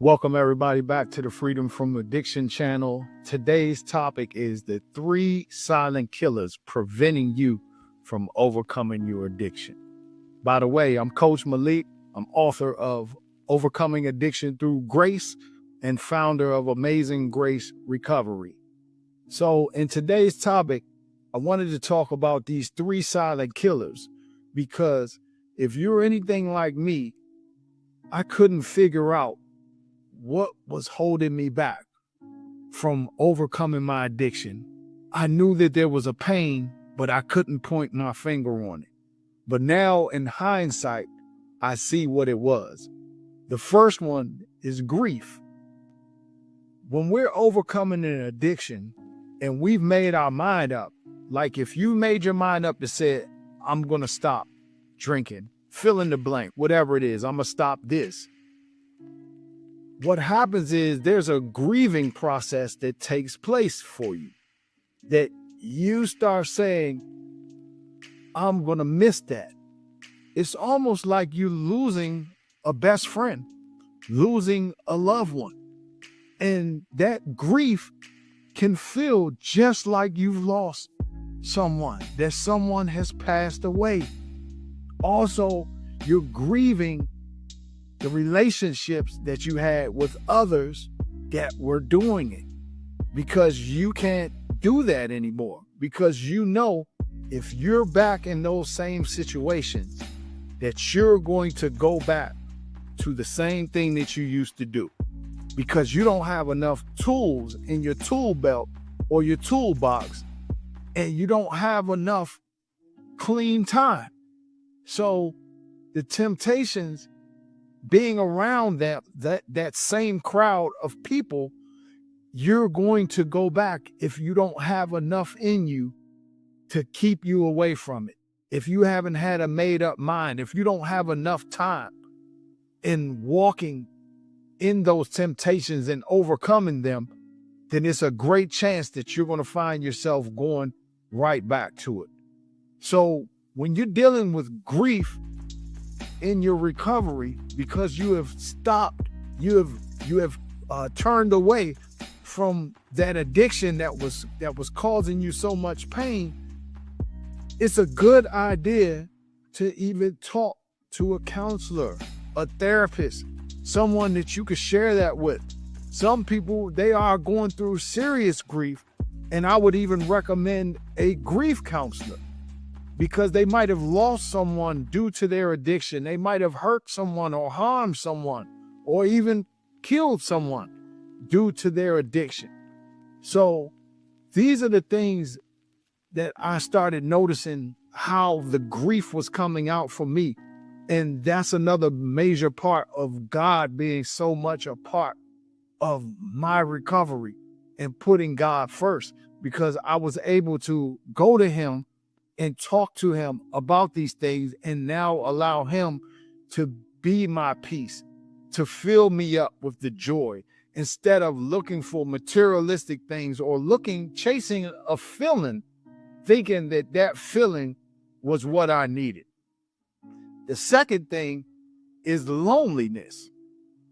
Welcome everybody back to the Freedom from Addiction channel. Today's topic is the 3 silent killers preventing you from overcoming your addiction. By the way, I'm Coach Malik. I'm author of Overcoming Addiction Through Grace and founder of Amazing Grace Recovery. So in today's topic, I wanted to talk about these 3 silent killers because if you're anything like me, I couldn't figure out what was holding me back from overcoming my addiction. I knew that there was a pain, but I couldn't point my finger on it. But now in hindsight, I see what it was. The first one is grief. When we're overcoming an addiction and we've made our mind up, like if you made your mind up to say, I'm going to stop drinking, fill in the blank, whatever it is, I'm going to stop this. What happens is there's a grieving process that takes place for you, that you start saying, I'm going to miss that. It's almost like you losing a best friend, losing a loved one. And that grief can feel just like you've lost someone, that someone has passed away. Also, you're grieving the relationships that you had with others that were doing it, because you can't do that anymore, because you know if you're back in those same situations that you're going to go back to the same thing that you used to do, because you don't have enough tools in your tool belt or your toolbox, and you don't have enough clean time. So the temptations, being around that same crowd of people, you're going to go back if you don't have enough in you to keep you away from it. If you haven't had a made up mind, if you don't have enough time in walking in those temptations and overcoming them, then it's a great chance that you're going to find yourself going right back to it. So when you're dealing with grief in your recovery, because you have stopped, you have turned away from that addiction that was causing you so much pain, it's a good idea to even talk to a counselor, a therapist, someone that you could share that with. Some people, they are going through serious grief, and I would even recommend a grief counselor, because they might have lost someone due to their addiction. They might have hurt someone or harmed someone or even killed someone due to their addiction. So these are the things that I started noticing, how the grief was coming out for me. And that's another major part of God being so much a part of my recovery and putting God first, because I was able to go to him and talk to him about these things, and now allow him to be my peace, to fill me up with the joy, instead of looking for materialistic things or chasing a feeling, thinking that feeling was what I needed. The second thing is loneliness,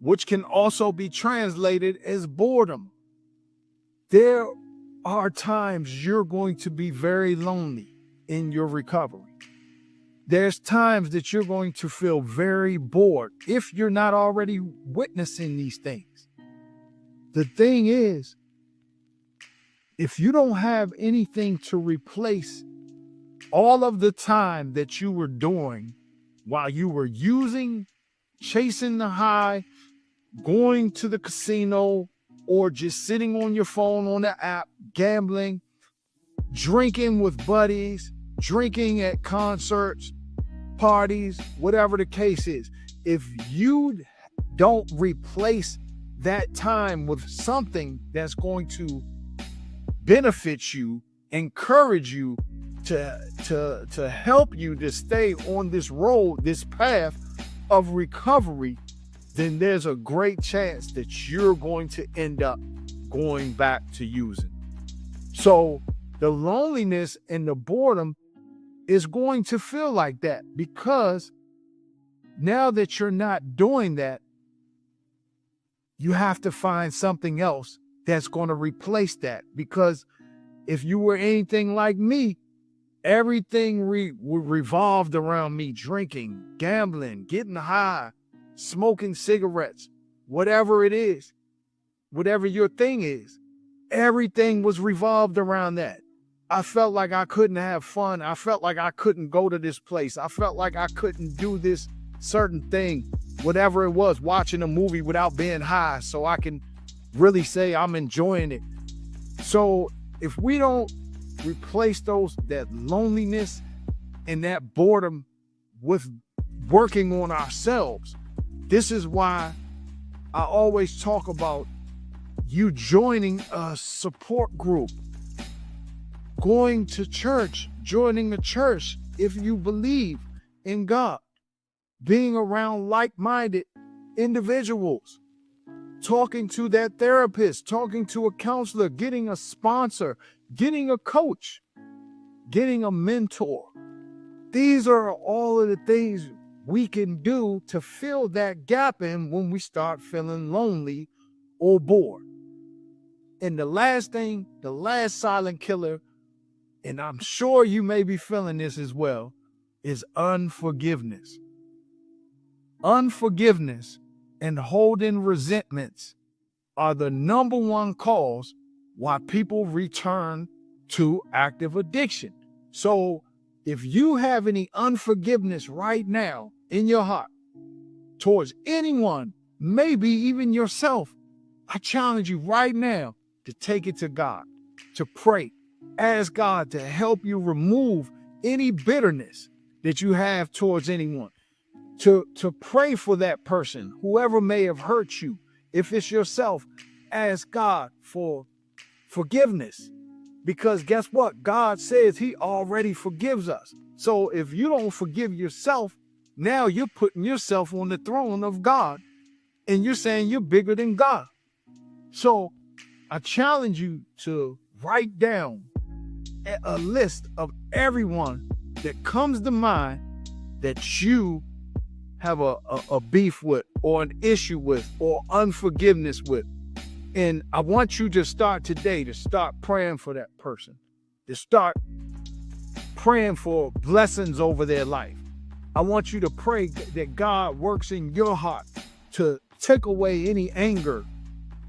which can also be translated as boredom. There are times you're going to be very lonely in your recovery. There's times that you're going to feel very bored if you're not already witnessing these things. The thing is, if you don't have anything to replace all of the time that you were doing while you were using, chasing the high, going to the casino, or just sitting on your phone on the app, gambling, drinking with buddies, drinking at concerts, parties, whatever the case is, if you don't replace that time with something that's going to benefit you, encourage you, to help you to stay on this road, this path of recovery, then there's a great chance that you're going to end up going back to using. So the loneliness and the boredom is going to feel like that, because now that you're not doing that, You have to find something else that's going to replace that. Because if you were anything like me, everything revolved around me drinking, gambling, getting high, smoking cigarettes, whatever it is, whatever your thing is, everything was revolved around that. I felt like I couldn't have fun. I felt like I couldn't go to this place. I felt like I couldn't do this certain thing, whatever it was, watching a movie without being high, so I can really say I'm enjoying it. So if we don't replace that loneliness and that boredom with working on ourselves, this is why I always talk about you joining a support group, going to church, joining a church if you believe in God, being around like-minded individuals, talking to that therapist, talking to a counselor, getting a sponsor, getting a coach, getting a mentor. These are all of the things we can do to fill that gap in when we start feeling lonely or bored. And the last thing, the last silent killer, and I'm sure you may be feeling this as well, is unforgiveness. Unforgiveness and holding resentments are the number one cause why people return to active addiction. So if you have any unforgiveness right now in your heart towards anyone, maybe even yourself, I challenge you right now to take it to God, to pray, ask God to help you remove any bitterness that you have towards anyone, to pray for that person, whoever may have hurt you. If it's yourself, ask God for forgiveness, because guess what? God says he already forgives us. So if you don't forgive yourself, now you're putting yourself on the throne of God and you're saying you're bigger than God. So I challenge you to write down a list of everyone that comes to mind that you have a beef with, or an issue with, or unforgiveness with. And I want you to start today to start praying for that person, to start praying for blessings over their life. I want you to pray that God works in your heart to take away any anger,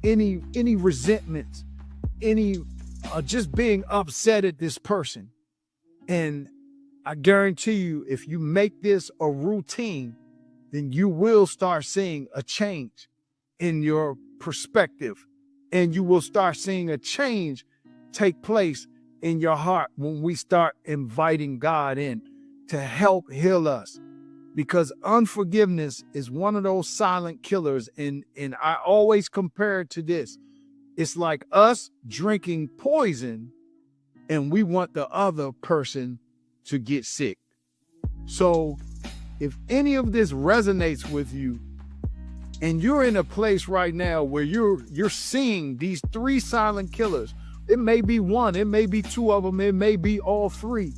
any resentments, any just being upset at this person. And I guarantee you, if you make this a routine, then you will start seeing a change in your perspective, and you will start seeing a change take place in your heart when we start inviting God in to help heal us. Because unforgiveness is one of those silent killers, and I always compare it to this. It's like us drinking poison and we want the other person to get sick. So if any of this resonates with you and you're in a place right now where you're seeing these three silent killers, it may be one, it may be two of them, it may be all three.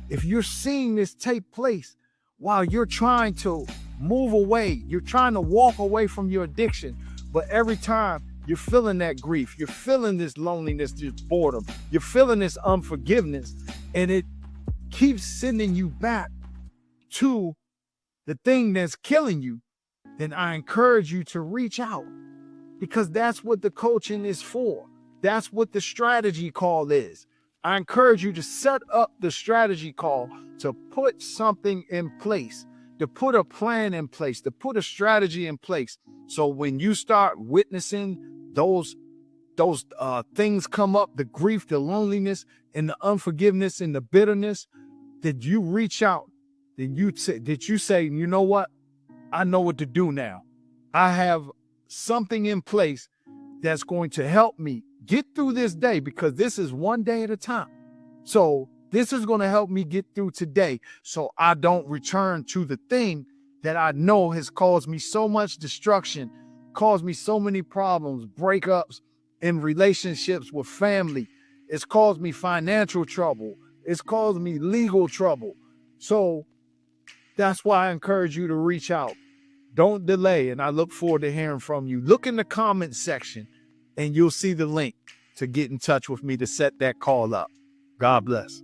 If you're seeing this take place while you're trying to move away, you're trying to walk away from your addiction, but every time you're feeling that grief, you're feeling this loneliness, this boredom, you're feeling this unforgiveness, and it keeps sending you back to the thing that's killing you, then I encourage you to reach out, because that's what the coaching is for. That's what the strategy call is. I encourage you to set up the strategy call, to put something in place, to put a plan in place, to put a strategy in place. So when you start witnessing those things come up, the grief, the loneliness, and the unforgiveness, and the bitterness, that you reach out, that you say, you know what? I know what to do now. I have something in place that's going to help me get through this day, because this is one day at a time. So this is going to help me get through today, so I don't return to the thing that I know has caused me so much destruction, caused me so many problems, breakups in relationships with family. It's caused me financial trouble. It's caused me legal trouble. So that's why I encourage you to reach out. Don't delay, and I look forward to hearing from you. Look in the comment section, and you'll see the link to get in touch with me to set that call up. God bless.